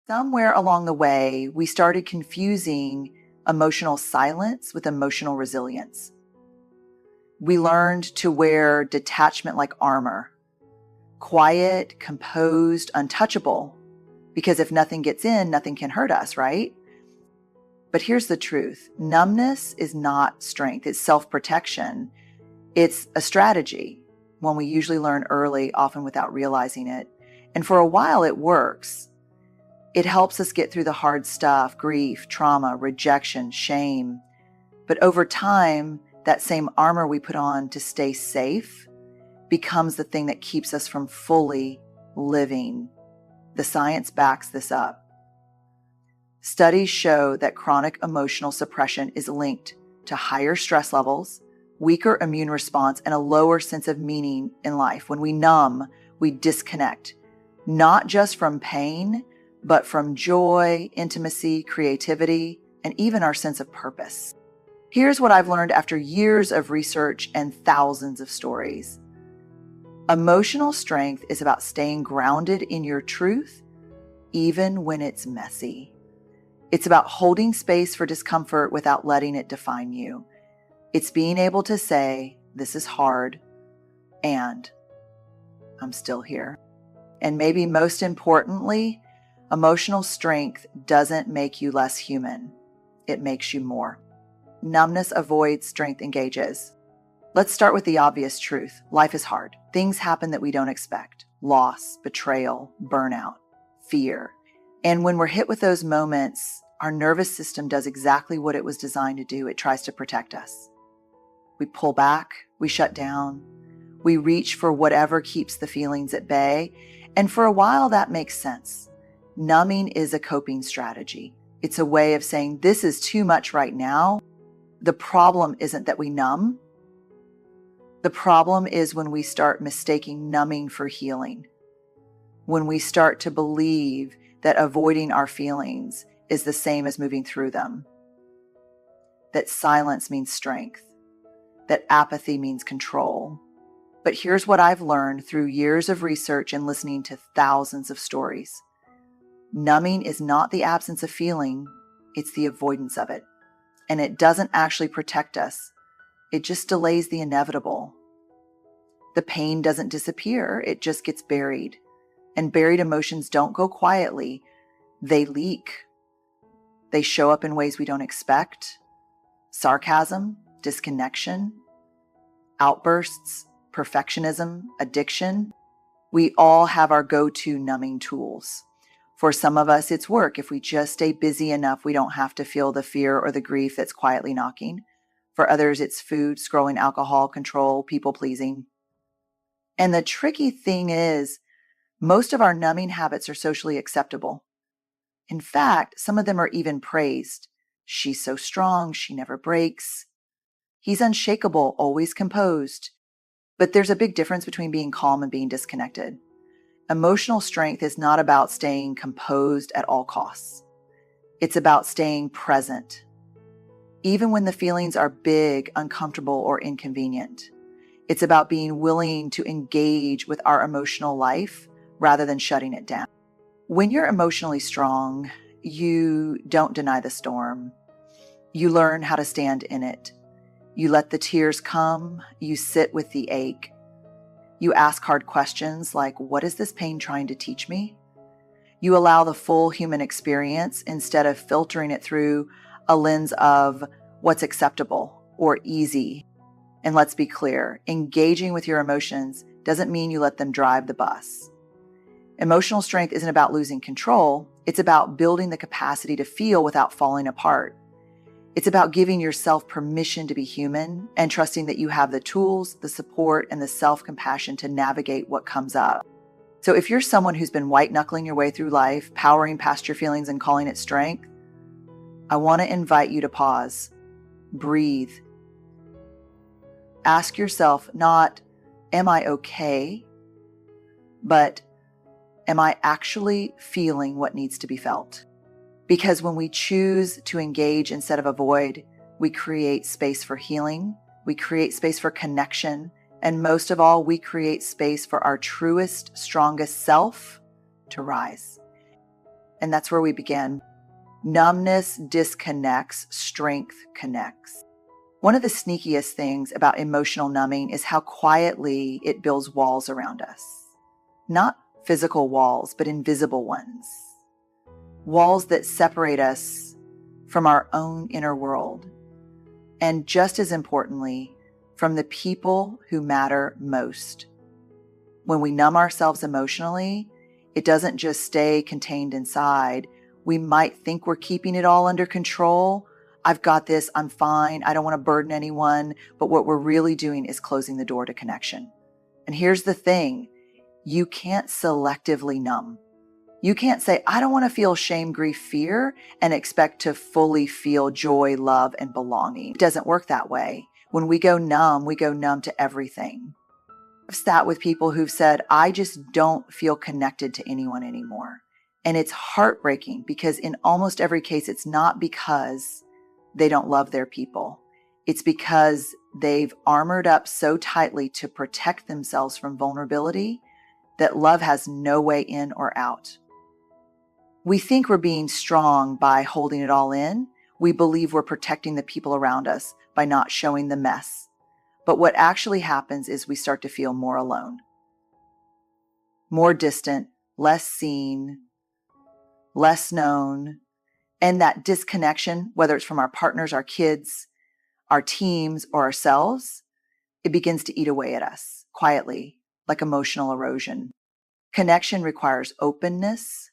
Somewhere along the way, we started confusing emotional silence with emotional resilience. We learned to wear detachment like armor, quiet, composed, untouchable, because if nothing gets in, nothing can hurt us, right? But here's the truth. Numbness is not strength. It's self-protection. It's a strategy, one we usually learn early, often without realizing it. And for a while, it works. It helps us get through the hard stuff, grief, trauma, rejection, shame. But over time, that same armor we put on to stay safe becomes the thing that keeps us from fully living. The science backs this up. Studies show that chronic emotional suppression is linked to higher stress levels, weaker immune response, and a lower sense of meaning in life. When we numb, we disconnect, not just from pain, but from joy, intimacy, creativity, and even our sense of purpose. Here's what I've learned after years of research and thousands of stories. Emotional strength is about staying grounded in your truth, even when it's messy. It's about holding space for discomfort without letting it define you. It's being able to say, this is hard, and I'm still here. And maybe most importantly, emotional strength doesn't make you less human. It makes you more. Numbness avoids, strength engages. Let's start with the obvious truth. Life is hard. Things happen that we don't expect. Loss, betrayal, burnout, fear. And when we're hit with those moments, our nervous system does exactly what it was designed to do. It tries to protect us. We pull back, we shut down, we reach for whatever keeps the feelings at bay. And for a while, that makes sense. Numbing is a coping strategy. It's a way of saying, this is too much right now. The problem isn't that we numb. The problem is when we start mistaking numbing for healing. When we start to believe that avoiding our feelings is the same as moving through them. That silence means strength. That apathy means control. But here's what I've learned through years of research and listening to thousands of stories. Numbing is not the absence of feeling, it's the avoidance of it. And it doesn't actually protect us. It just delays the inevitable. The pain doesn't disappear, it just gets buried. And buried emotions don't go quietly, they leak. They show up in ways we don't expect. Sarcasm, disconnection, outbursts, perfectionism, addiction. We all have our go-to numbing tools. For some of us, it's work. If we just stay busy enough, we don't have to feel the fear or the grief that's quietly knocking. For others, it's food, scrolling, alcohol, control, people-pleasing. And the tricky thing is, most of our numbing habits are socially acceptable. In fact, some of them are even praised. She's so strong, she never breaks. He's unshakable, always composed. But there's a big difference between being calm and being disconnected. Emotional strength is not about staying composed at all costs. It's about staying present, even when the feelings are big, uncomfortable, or inconvenient. It's about being willing to engage with our emotional life rather than shutting it down. When you're emotionally strong, you don't deny the storm. You learn how to stand in it. You let the tears come. You sit with the ache. You ask hard questions like, what is this pain trying to teach me? You allow the full human experience instead of filtering it through a lens of what's acceptable or easy. And let's be clear, engaging with your emotions doesn't mean you let them drive the bus. Emotional strength isn't about losing control. It's about building the capacity to feel without falling apart. It's about giving yourself permission to be human and trusting that you have the tools, the support, and the self-compassion to navigate what comes up. So if you're someone who's been white-knuckling your way through life, powering past your feelings and calling it strength, I want to invite you to pause, breathe. Ask yourself not, am I okay? But am I actually feeling what needs to be felt? Because when we choose to engage instead of avoid, we create space for healing, we create space for connection, and most of all, we create space for our truest, strongest self to rise. And that's where we begin. Numbness disconnects, strength connects. One of the sneakiest things about emotional numbing is how quietly it builds walls around us. Not physical walls, but invisible ones. Walls that separate us from our own inner world. And just as importantly, from the people who matter most. When we numb ourselves emotionally, it doesn't just stay contained inside. We might think we're keeping it all under control. I've got this, I'm fine, I don't want to burden anyone. But what we're really doing is closing the door to connection. And here's the thing, you can't selectively numb. You can't say, I don't want to feel shame, grief, fear, and expect to fully feel joy, love, and belonging. It doesn't work that way. When we go numb to everything. I've sat with people who've said, I just don't feel connected to anyone anymore. And it's heartbreaking because in almost every case, it's not because they don't love their people. It's because they've armored up so tightly to protect themselves from vulnerability that love has no way in or out. We think we're being strong by holding it all in. We believe we're protecting the people around us by not showing the mess. But what actually happens is we start to feel more alone, more distant, less seen, less known. And that disconnection, whether it's from our partners, our kids, our teams, or ourselves, it begins to eat away at us quietly, like emotional erosion. Connection requires openness.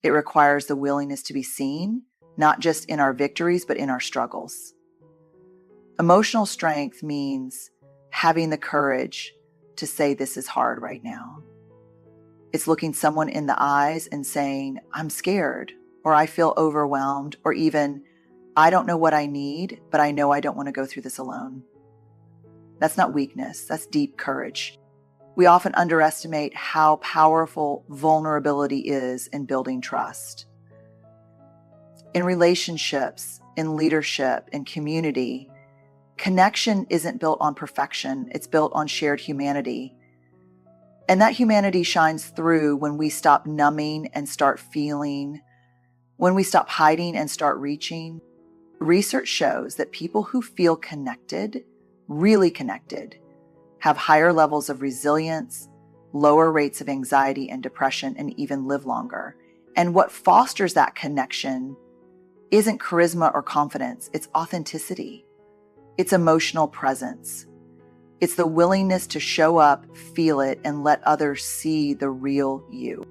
It requires the willingness to be seen, not just in our victories, but in our struggles. Emotional strength means having the courage to say this is hard right now. It's looking someone in the eyes and saying, I'm scared, or I feel overwhelmed, or even, I don't know what I need, but I know I don't want to go through this alone. That's not weakness, that's deep courage. We often underestimate how powerful vulnerability is in building trust. In relationships, in leadership, in community, connection isn't built on perfection, it's built on shared humanity. And that humanity shines through when we stop numbing and start feeling, when we stop hiding and start reaching. Research shows that people who feel connected, really connected, have higher levels of resilience, lower rates of anxiety and depression, and even live longer. And what fosters that connection isn't charisma or confidence, it's authenticity. It's emotional presence. It's the willingness to show up, feel it, and let others see the real you.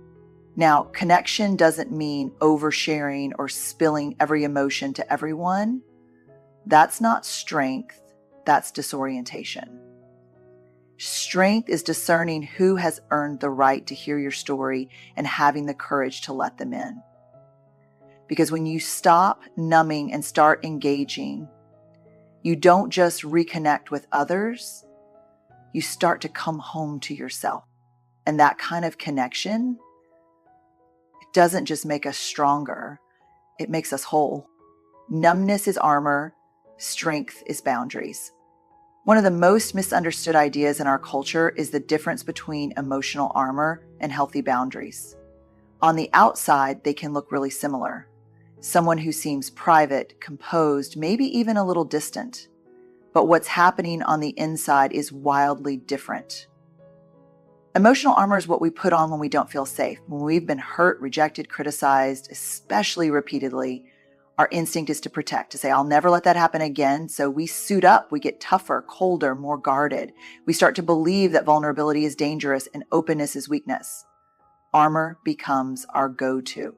Now, connection doesn't mean oversharing or spilling every emotion to everyone. That's not strength, that's disorientation. Strength is discerning who has earned the right to hear your story and having the courage to let them in. Because when you stop numbing and start engaging, you don't just reconnect with others, you start to come home to yourself. And that kind of connection, it doesn't just make us stronger, it makes us whole. Numbness is armor, strength is boundaries. One of the most misunderstood ideas in our culture is the difference between emotional armor and healthy boundaries. On the outside, they can look really similar. Someone who seems private, composed, maybe even a little distant. But what's happening on the inside is wildly different. Emotional armor is what we put on when we don't feel safe. When we've been hurt, rejected, criticized, especially repeatedly, our instinct is to protect, to say, I'll never let that happen again. So we suit up, we get tougher, colder, more guarded. We start to believe that vulnerability is dangerous and openness is weakness. Armor becomes our go-to.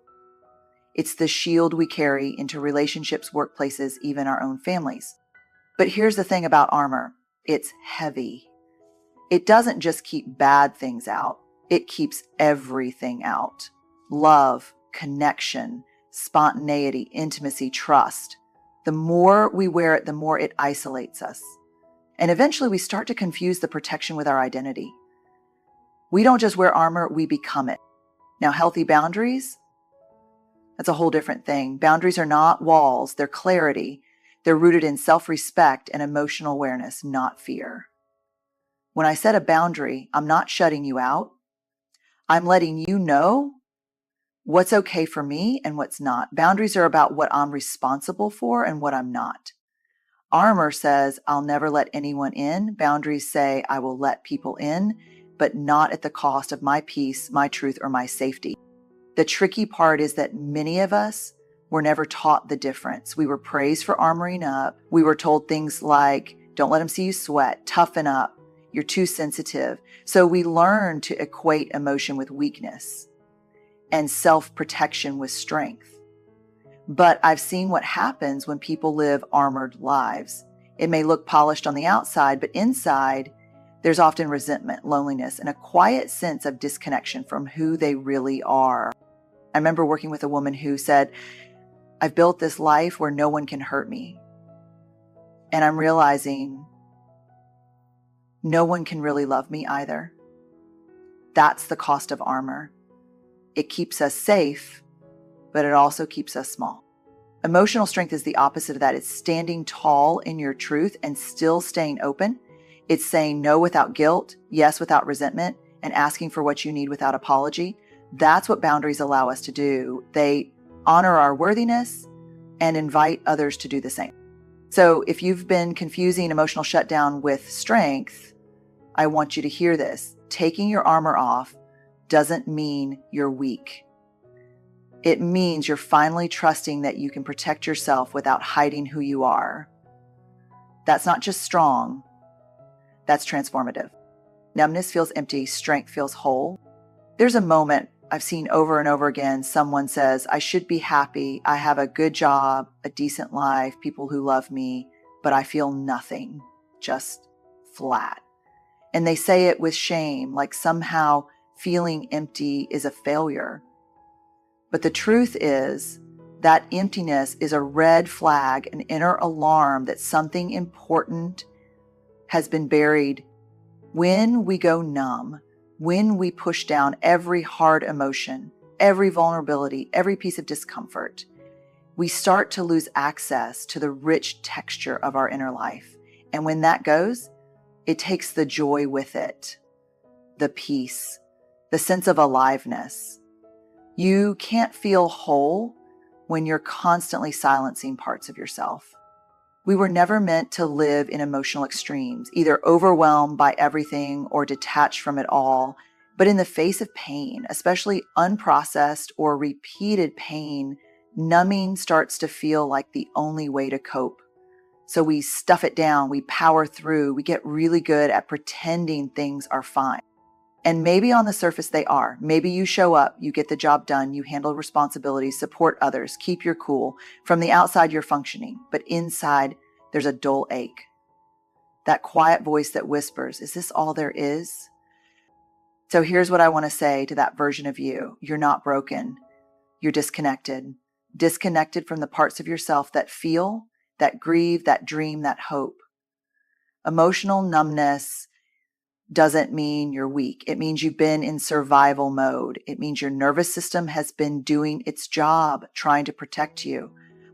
It's the shield we carry into relationships, workplaces, even our own families. But here's the thing about armor. It's heavy. It doesn't just keep bad things out. It keeps everything out. Love, connection, spontaneity, intimacy, trust. The more we wear it, the more it isolates us. And eventually we start to confuse the protection with our identity. We don't just wear armor, we become it. Now, healthy boundaries, that's a whole different thing. Boundaries are not walls, they're clarity. They're rooted in self-respect and emotional awareness, not fear. When I set a boundary, I'm not shutting you out. I'm letting you know What's okay for me and what's not. Boundaries are about what I'm responsible for and what I'm not. Armor says, I'll never let anyone in. Boundaries say, I will let people in, but not at the cost of my peace, my truth, or my safety. The tricky part is that many of us were never taught the difference. We were praised for armoring up. We were told things like, don't let them see you sweat, toughen up, you're too sensitive. So we learned to equate emotion with weakness and self-protection with strength. But I've seen what happens when people live armored lives. It may look polished on the outside, but inside, there's often resentment, loneliness, and a quiet sense of disconnection from who they really are. I remember working with a woman who said, I've built this life where no one can hurt me. And I'm realizing no one can really love me either. That's the cost of armor. It keeps us safe, but it also keeps us small. Emotional strength is the opposite of that. It's standing tall in your truth and still staying open. It's saying no without guilt, yes without resentment, and asking for what you need without apology. That's what boundaries allow us to do. They honor our worthiness and invite others to do the same. So if you've been confusing emotional shutdown with strength, I want you to hear this. Taking your armor off doesn't mean you're weak. It means you're finally trusting that you can protect yourself without hiding who you are. That's not just strong, that's transformative. Numbness feels empty, strength feels whole. There's a moment I've seen over and over again. Someone says, I should be happy. I have a good job, a decent life, people who love me, but I feel nothing, just flat. And they say it with shame, like somehow feeling empty is a failure. But the truth is that emptiness is a red flag, an inner alarm that something important has been buried. When we go numb, when we push down every hard emotion, every vulnerability, every piece of discomfort, we start to lose access to the rich texture of our inner life. And when that goes, it takes the joy with it, the peace, the sense of aliveness. You can't feel whole when you're constantly silencing parts of yourself. We were never meant to live in emotional extremes, either overwhelmed by everything or detached from it all. But in the face of pain, especially unprocessed or repeated pain, numbing starts to feel like the only way to cope. So we stuff it down, we power through, we get really good at pretending things are fine. And maybe on the surface they are. Maybe you show up, you get the job done, you handle responsibilities, support others, keep your cool. From the outside, you're functioning, but inside, there's a dull ache. That quiet voice that whispers, is this all there is? So here's what I want to say to that version of you. You're not broken. You're disconnected. Disconnected from the parts of yourself that feel, that grieve, that dream, that hope. Emotional numbness doesn't mean you're weak. It means you've been in survival mode. It means your nervous system has been doing its job, trying to protect you.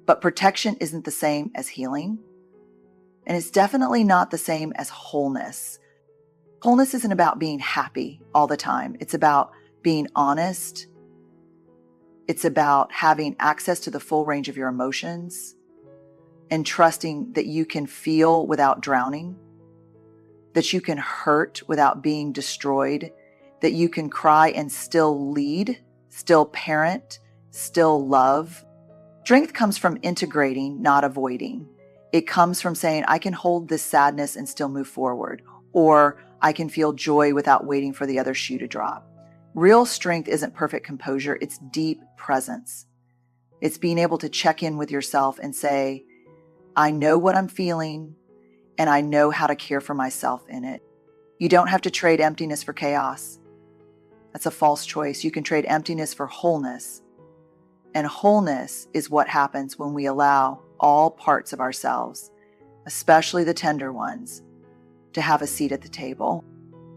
But protection isn't the same as healing. And it's definitely not the same as wholeness. Wholeness isn't about being happy all the time. It's about being honest. It's about having access to the full range of your emotions and trusting that you can feel without drowning, that you can hurt without being destroyed, that you can cry and still lead, still parent, still love. Strength comes from integrating, not avoiding. It comes from saying, I can hold this sadness and still move forward, or I can feel joy without waiting for the other shoe to drop. Real strength isn't perfect composure, it's deep presence. It's being able to check in with yourself and say, I know what I'm feeling, and I know how to care for myself in it. You don't have to trade emptiness for chaos. That's a false choice. You can trade emptiness for wholeness. And wholeness is what happens when we allow all parts of ourselves, especially the tender ones, to have a seat at the table.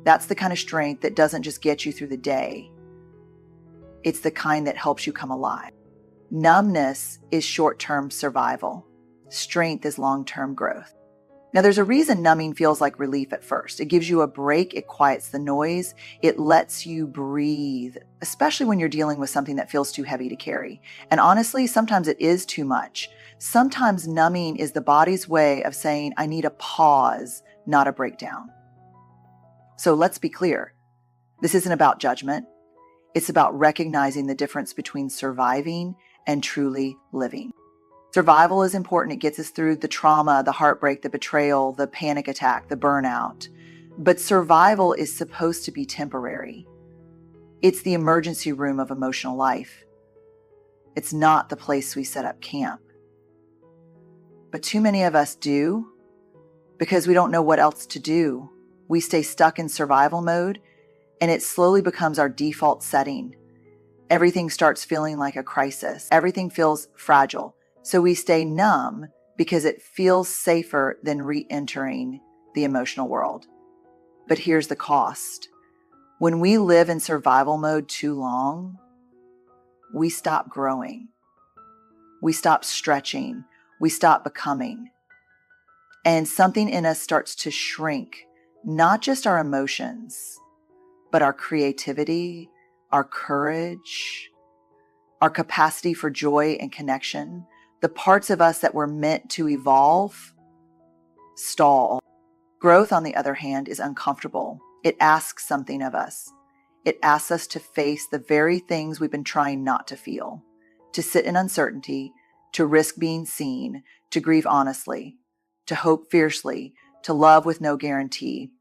That's the kind of strength that doesn't just get you through the day. It's the kind that helps you come alive. Numbness is short-term survival. Strength is long-term growth. Now, there's a reason numbing feels like relief at first. It gives you a break, it quiets the noise, it lets you breathe, especially when you're dealing with something that feels too heavy to carry. And honestly, sometimes it is too much. Sometimes numbing is the body's way of saying, I need a pause, not a breakdown. So let's be clear. This isn't about judgment. It's about recognizing the difference between surviving and truly living. Survival is important. It gets us through the trauma, the heartbreak, the betrayal, the panic attack, the burnout. But survival is supposed to be temporary. It's the emergency room of emotional life. It's not the place we set up camp. But too many of us do, because we don't know what else to do. We stay stuck in survival mode, and it slowly becomes our default setting. Everything starts feeling like a crisis. Everything feels fragile. So we stay numb because it feels safer than re-entering the emotional world. But here's the cost. When we live in survival mode too long, we stop growing. We stop stretching. We stop becoming. And something in us starts to shrink, not just our emotions, but our creativity, our courage, our capacity for joy and connection. The parts of us that were meant to evolve stall. Growth, on the other hand, is uncomfortable. It asks something of us. It asks us to face the very things we've been trying not to feel, to sit in uncertainty, to risk being seen, to grieve honestly, to hope fiercely, to love with no guarantee.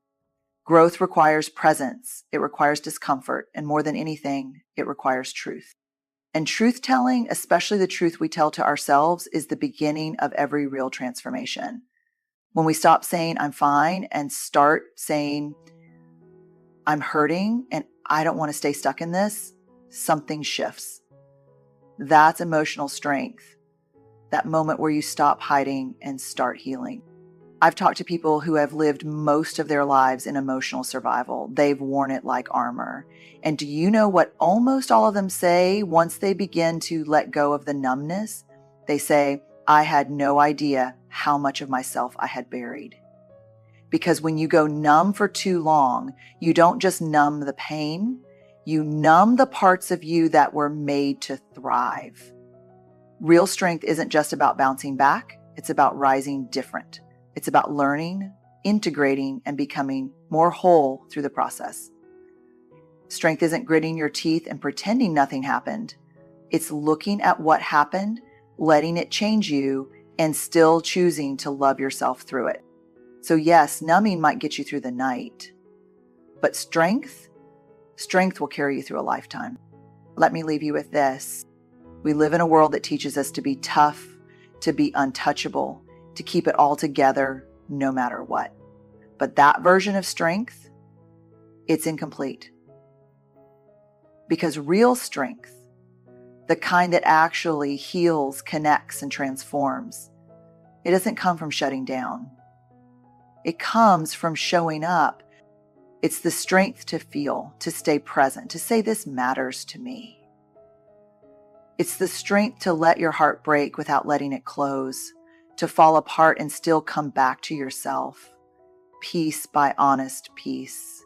Growth requires presence. It requires discomfort. And more than anything, it requires truth. And truth-telling, especially the truth we tell to ourselves, is the beginning of every real transformation. When we stop saying, I'm fine, and start saying, I'm hurting, and I don't want to stay stuck in this, something shifts. That's emotional strength. That moment where you stop hiding and start healing. I've talked to people who have lived most of their lives in emotional survival. They've worn it like armor. And do you know what almost all of them say once they begin to let go of the numbness? They say, I had no idea how much of myself I had buried. Because when you go numb for too long, you don't just numb the pain, you numb the parts of you that were made to thrive. Real strength isn't just about bouncing back, it's about rising different. It's about learning, integrating, and becoming more whole through the process. Strength isn't gritting your teeth and pretending nothing happened. It's looking at what happened, letting it change you, and still choosing to love yourself through it. So yes, numbing might get you through the night, but strength will carry you through a lifetime. Let me leave you with this. We live in a world that teaches us to be tough, to be untouchable, to keep it all together no matter what. But that version of strength, it's incomplete. Because real strength, the kind that actually heals, connects, and transforms, it doesn't come from shutting down. It comes from showing up. It's the strength to feel, to stay present, to say this matters to me. It's the strength to let your heart break without letting it close, to fall apart and still come back to yourself, piece by honest piece.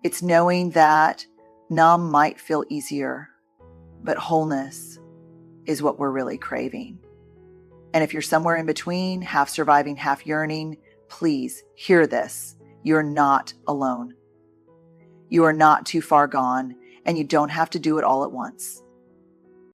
It's knowing that numb might feel easier, but wholeness is what we're really craving. And if you're somewhere in between, half surviving, half yearning, please hear this. You're not alone. You are not too far gone, and you don't have to do it all at once.